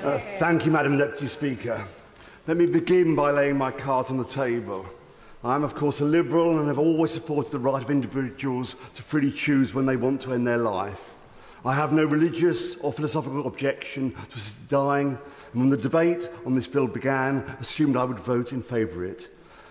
Thank you, Madam Deputy Speaker. Let me begin by laying my cards on the table. I am, of course, a Liberal and have always supported the right of individuals to freely choose when they want to end their life. I have no religious or philosophical objection to assisted dying, and when the debate on this bill began, assumed I would vote in favour of it.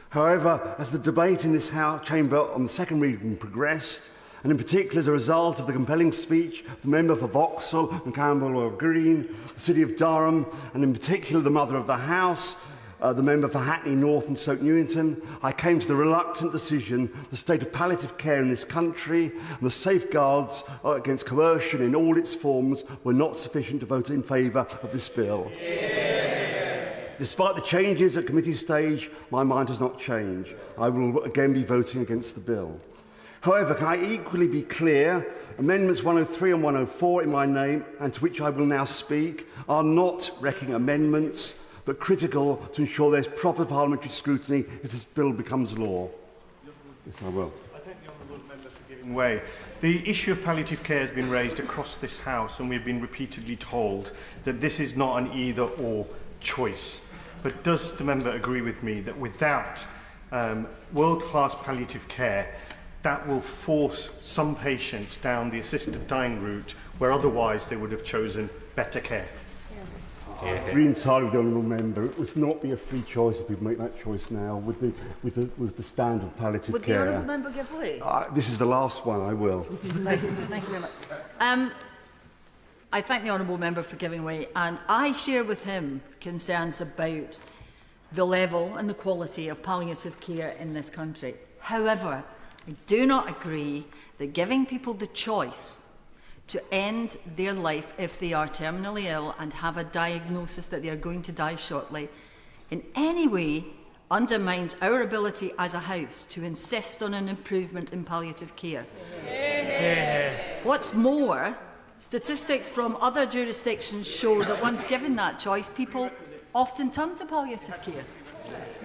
However, as the debate in this chamber on the second reading progressed, and in particular as a result of the compelling speech of the member for Vauxhall and Camberwell Green, the City of Durham, and in particular the Mother of the House, the member for Hackney North and Stoke Newington, I came to the reluctant decision the state of palliative care in this country and the safeguards against coercion in all its forms were not sufficient to vote in favour of this bill. Despite the changes at committee stage, my mind has not changed. I will again be voting against the bill. However, can I equally be clear, Amendments 103 and 104 in my name, and to which I will now speak, are not wrecking amendments, but critical to ensure there is proper parliamentary scrutiny if this bill becomes law. Yes, I will. I thank the honourable member for giving way. The issue of palliative care has been raised across this House, and we have been repeatedly told that this is not an either-or choice. But does the member agree with me that without world-class palliative care, that will force some patients down the assisted dying route where otherwise they would have chosen better care? I agree entirely with the honourable member. It would not be a free choice if we make that choice now with the standard palliative would care. Would the honourable member give way? This is the last one. I will. Thank you very much. I thank the honourable member for giving way, and I share with him concerns about the level and the quality of palliative care in this country. However, I do not agree that giving people the choice to end their life if they are terminally ill and have a diagnosis that they are going to die shortly in any way undermines our ability as a House to insist on an improvement in palliative care. What's more, statistics from other jurisdictions show that once given that choice, people often turn to palliative care.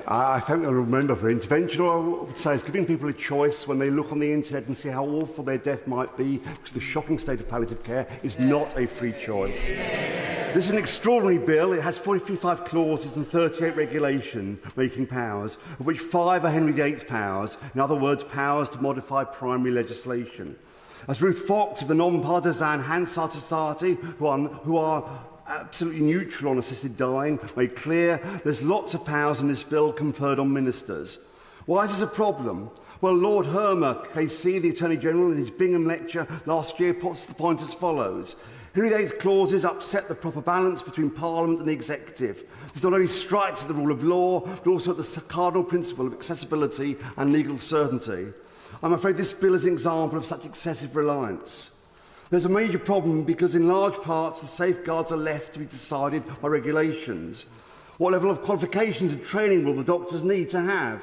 I thank the honourable member for intervention. All I would say is giving people a choice when they look on the internet and see how awful their death might be, because the shocking state of palliative care is not a free choice. This is an extraordinary bill. It has 45 clauses and 38 regulation-making powers, of which 5 are Henry VIII powers, in other words, powers to modify primary legislation. As Ruth Fox of the non-partisan Hansard Society, who are absolutely neutral on assisted dying, made clear there's lots of powers in this bill conferred on ministers. Why is this a problem? Well, Lord Hermer, KC, the Attorney-General, in his Bingham lecture last year, puts the point as follows. Henry VIII clauses upset the proper balance between Parliament and the Executive. This not only strikes at the rule of law, but also at the cardinal principle of accessibility and legal certainty. I'm afraid this bill is an example of such excessive reliance. There's a major problem because in large parts the safeguards are left to be decided by regulations. What level of qualifications and training will the doctors need to have?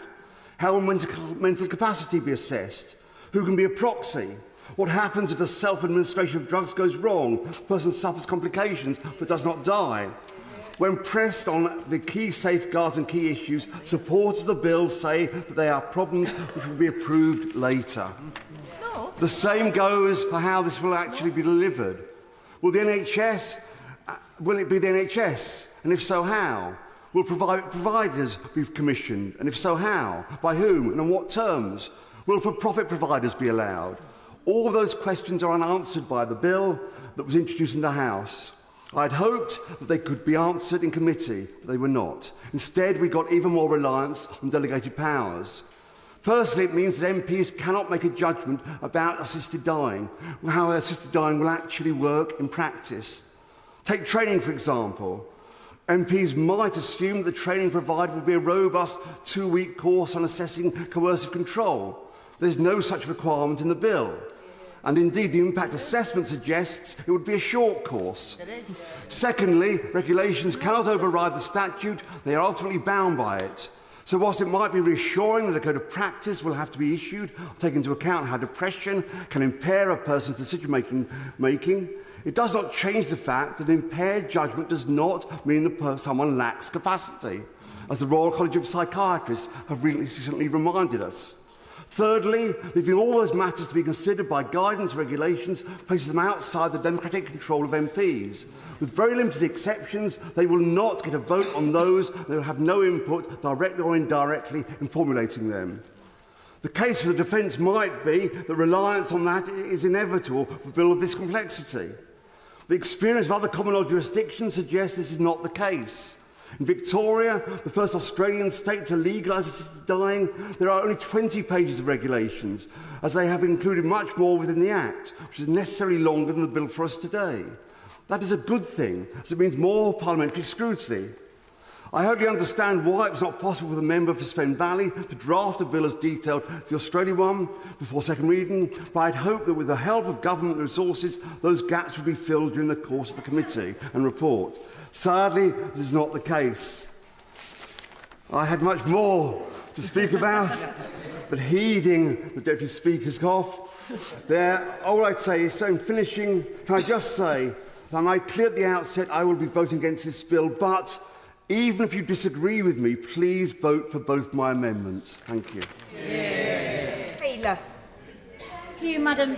How will mental capacity be assessed? Who can be a proxy? What happens if the self-administration of drugs goes wrong? The person suffers complications but does not die. When pressed on the key safeguards and key issues, supporters of the bill say that they are problems which will be approved later. The same goes for how this will actually be delivered. Will the NHS, will it be the NHS? And if so, how? Will providers be commissioned? And if so, how? By whom? And on what terms? Will for-profit providers be allowed? All of those questions are unanswered by the bill that was introduced in the House. I'd hoped that they could be answered in committee, but they were not. Instead, we got even more reliance on delegated powers. Firstly, it means that MPs cannot make a judgment about assisted dying, how assisted dying will actually work in practice. Take training, for example. MPs might assume that the training provided will be a robust 2-week course on assessing coercive control. There's no such requirement in the bill. And indeed, the impact assessment suggests it would be a short course. Secondly, regulations cannot override the statute. They are ultimately bound by it. So whilst it might be reassuring that a code of practice will have to be issued, taking into account how depression can impair a person's decision-making, it does not change the fact that impaired judgment does not mean that someone lacks capacity, as the Royal College of Psychiatrists have recently reminded us. Thirdly, leaving all those matters to be considered by guidance regulations places them outside the democratic control of MPs. With very limited exceptions, they will not get a vote on those that will have no input, directly or indirectly, in formulating them. The case for the defence might be that reliance on that is inevitable for a bill of this complexity. The experience of other common law jurisdictions suggests this is not the case. In Victoria, the first Australian state to legalise assisted dying, there are only 20 pages of regulations, as they have included much more within the Act, which is necessarily longer than the bill for us today. That is a good thing, as it means more parliamentary scrutiny. I hope you understand why it was not possible for the member for Spen Valley to draft a bill as detailed as the Australian one before second reading, but I'd hope that with the help of government resources, those gaps would be filled during the course of the committee and report. Sadly, this is not the case. I had much more to speak about, but heeding the Deputy Speaker's cough, all I'd say is, so in finishing, can I just say that I made clear at the outset I will be voting against this bill, but even if you disagree with me, please vote for both my amendments. Thank you. Taylor. Thank you, Madam